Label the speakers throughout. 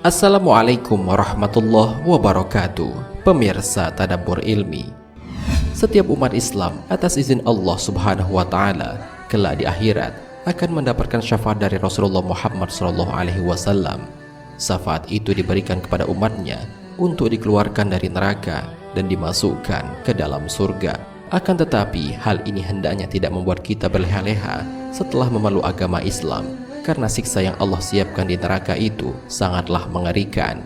Speaker 1: Assalamualaikum warahmatullahi wabarakatuh. Pemirsa Tadabbur Ilmi, setiap umat Islam atas izin Allah Subhanahu wa taala kelak di akhirat akan mendapatkan syafaat dari Rasulullah Muhammad SAW. Syafaat itu diberikan kepada umatnya untuk dikeluarkan dari neraka dan dimasukkan ke dalam surga. Akan tetapi hal ini hendaknya tidak membuat kita berleha-leha setelah memeluk agama Islam, karena siksa yang Allah siapkan di neraka itu sangatlah mengerikan.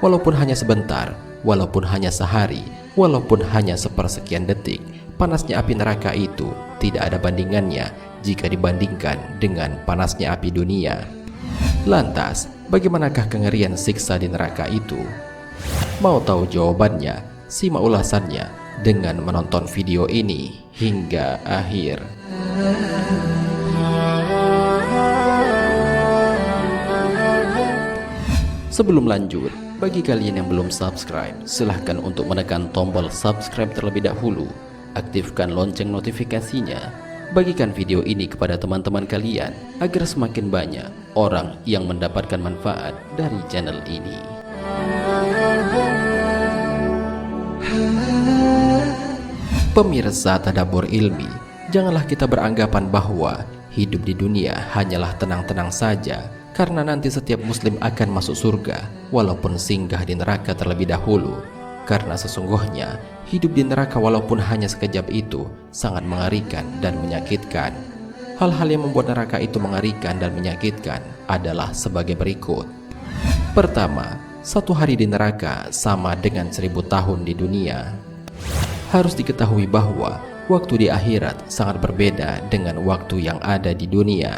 Speaker 1: Walaupun hanya sebentar, walaupun hanya sehari, walaupun hanya sepersekian detik, panasnya api neraka itu tidak ada bandingannya jika dibandingkan dengan panasnya api dunia. Lantas, bagaimanakah kengerian siksa di neraka itu? Mau tahu jawabannya? Simak ulasannya dengan menonton video ini hingga akhir. Sebelum lanjut, bagi kalian yang belum subscribe, silahkan untuk menekan tombol subscribe terlebih dahulu. Aktifkan lonceng notifikasinya. Bagikan video ini kepada teman-teman kalian agar semakin banyak orang yang mendapatkan manfaat dari channel ini. Pemirsa Tadabbur Ilmi, janganlah kita beranggapan bahwa hidup di dunia hanyalah tenang-tenang saja, karena nanti setiap muslim akan masuk surga walaupun singgah di neraka terlebih dahulu. Karena sesungguhnya hidup di neraka walaupun hanya sekejap itu sangat mengerikan dan menyakitkan. Hal-hal yang membuat neraka itu mengerikan dan menyakitkan adalah sebagai berikut. Pertama, 1 hari di neraka sama dengan 1000 tahun di dunia. Harus diketahui bahwa waktu di akhirat sangat berbeda dengan waktu yang ada di dunia.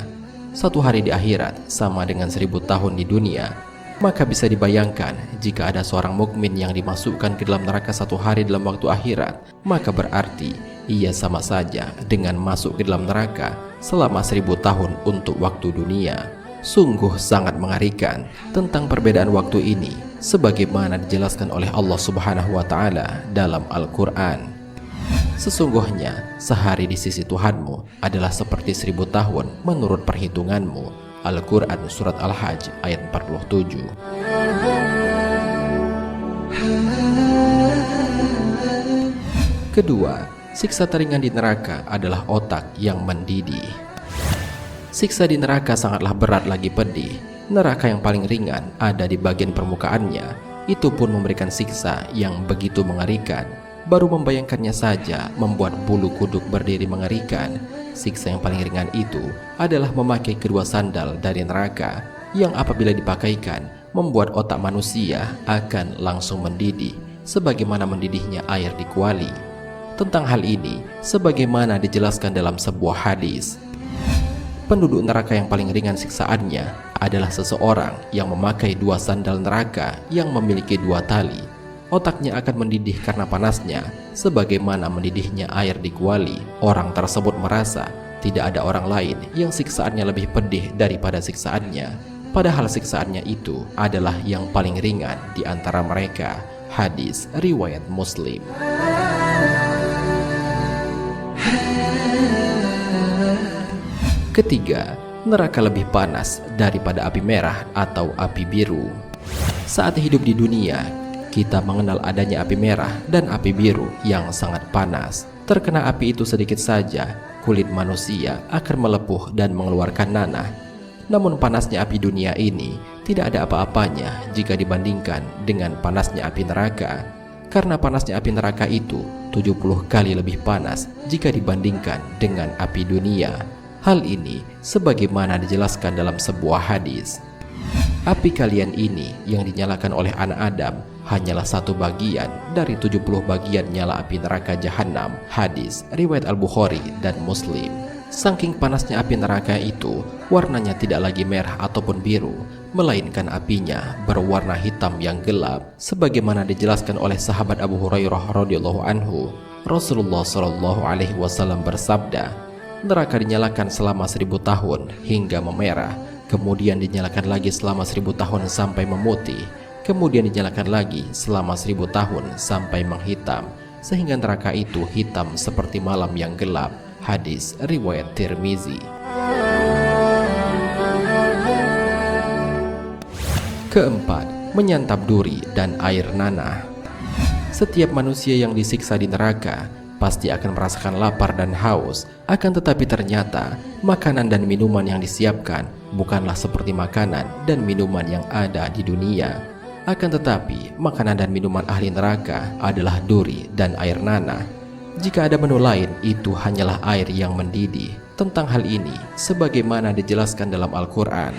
Speaker 1: 1 hari di akhirat sama dengan 1000 tahun di dunia. Maka bisa dibayangkan jika ada seorang mukmin yang dimasukkan ke dalam neraka 1 hari dalam waktu akhirat, maka berarti ia sama saja dengan masuk ke dalam neraka selama 1000 tahun untuk waktu dunia. Sungguh sangat mengerikan tentang perbedaan waktu ini, sebagaimana dijelaskan oleh Allah Subhanahu wa taala dalam Al-Qur'an. Sesungguhnya sehari di sisi Tuhanmu adalah seperti 1000 tahun menurut perhitunganmu. Al-Quran Surat Al-Hajj ayat 47. Kedua, siksa teringan di neraka adalah otak yang mendidih. Siksa di neraka sangatlah berat lagi pedih. Neraka yang paling ringan ada di bagian permukaannya. Itu pun memberikan siksa yang begitu mengerikan. Baru membayangkannya saja membuat bulu kuduk berdiri mengerikan. Siksa yang paling ringan itu adalah memakai kedua sandal dari neraka, yang apabila dipakaikan membuat otak manusia akan langsung mendidih sebagaimana mendidihnya air di kuali. Tentang hal ini sebagaimana dijelaskan dalam sebuah hadis, penduduk neraka yang paling ringan siksaannya adalah seseorang yang memakai 2 sandal neraka yang memiliki 2 tali. Otaknya akan mendidih karena panasnya, sebagaimana mendidihnya air di kuali. Orang tersebut merasa tidak ada orang lain yang siksaannya lebih pedih daripada siksaannya, padahal siksaannya itu adalah yang paling ringan di antara mereka. Hadis riwayat Muslim. Ketiga, neraka lebih panas daripada api merah atau api biru. Saat hidup di dunia, kita mengenal adanya api merah dan api biru yang sangat panas. Terkena api itu sedikit saja, kulit manusia akan melepuh dan mengeluarkan nanah. Namun panasnya api dunia ini tidak ada apa-apanya jika dibandingkan dengan panasnya api neraka. Karena panasnya api neraka itu 70 kali lebih panas jika dibandingkan dengan api dunia. Hal ini sebagaimana dijelaskan dalam sebuah hadis. Api kalian ini yang dinyalakan oleh anak Adam hanyalah 1 bagian dari 70 bagian nyala api neraka jahanam. Hadis riwayat Al-Bukhari dan Muslim. Saking panasnya api neraka itu, warnanya tidak lagi merah ataupun biru, melainkan apinya berwarna hitam yang gelap, sebagaimana dijelaskan oleh sahabat Abu Hurairah radhiyallahu anhu. Rasulullah SAW bersabda, neraka dinyalakan selama 1000 tahun hingga memerah, kemudian dinyalakan lagi selama 1000 tahun sampai memutih, kemudian dinyalakan lagi selama 1000 tahun sampai menghitam, sehingga neraka itu hitam seperti malam yang gelap. Hadis riwayat Tirmizi. Keempat, menyantap duri dan air nanah. Setiap manusia yang disiksa di neraka pasti akan merasakan lapar dan haus. Akan tetapi ternyata makanan dan minuman yang disiapkan bukanlah seperti makanan dan minuman yang ada di dunia. Akan tetapi makanan dan minuman ahli neraka adalah duri dan air nanah. Jika ada menu lain, itu hanyalah air yang mendidih. Tentang hal ini, sebagaimana dijelaskan dalam Al-Quran,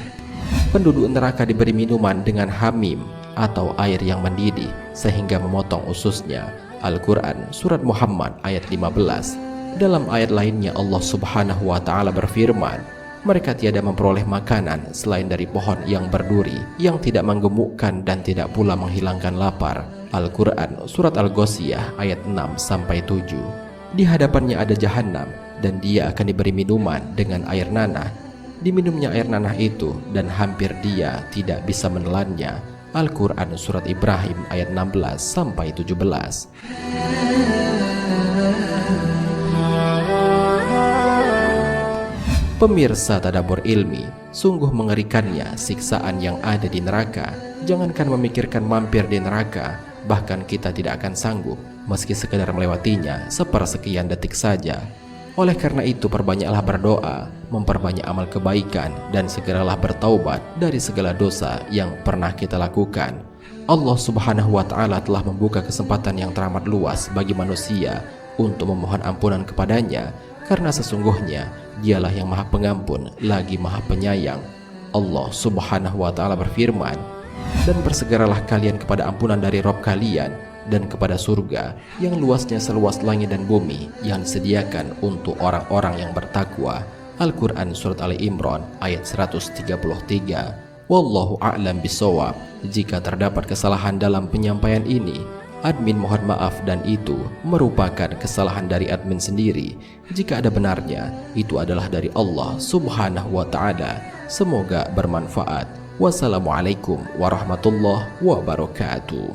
Speaker 1: penduduk neraka diberi minuman dengan hamim atau air yang mendidih sehingga memotong ususnya. Al-Quran Surat Muhammad ayat 15. Dalam ayat lainnya Allah subhanahu wa ta'ala berfirman, mereka tiada memperoleh makanan selain dari pohon yang berduri, yang tidak menggemukkan dan tidak pula menghilangkan lapar. Al-Quran Surat Al-Ghasyiyah ayat 6-7. Di hadapannya ada jahanam, dan dia akan diberi minuman dengan air nanah. Diminumnya air nanah itu, dan hampir dia tidak bisa menelannya. Al-Quran Surat Ibrahim ayat 16-17. Pemirsa Tadabbur Ilmi, sungguh mengerikannya siksaan yang ada di neraka. Jangankan memikirkan mampir di neraka, bahkan kita tidak akan sanggup meski sekedar melewatinya sepersekian detik saja. Oleh karena itu, perbanyaklah berdoa, memperbanyak amal kebaikan, dan segeralah bertaubat dari segala dosa yang pernah kita lakukan. Allah subhanahu wa ta'ala telah membuka kesempatan yang teramat luas bagi manusia untuk memohon ampunan kepadanya, karena sesungguhnya dialah yang maha pengampun lagi maha penyayang. Allah subhanahu wa ta'ala berfirman, dan bersegeralah kalian kepada ampunan dari Rabb kalian, dan kepada surga yang luasnya seluas langit dan bumi yang disediakan untuk orang-orang yang bertakwa. Al-Quran Surat Ali Imran ayat 133. Wallahu a'lam bishawab. Jika terdapat kesalahan dalam penyampaian ini, admin mohon maaf, dan itu merupakan kesalahan dari admin sendiri. Jika ada benarnya, itu adalah dari Allah subhanahu wa ta'ala. Semoga bermanfaat. Wassalamualaikum warahmatullahi wabarakatuh.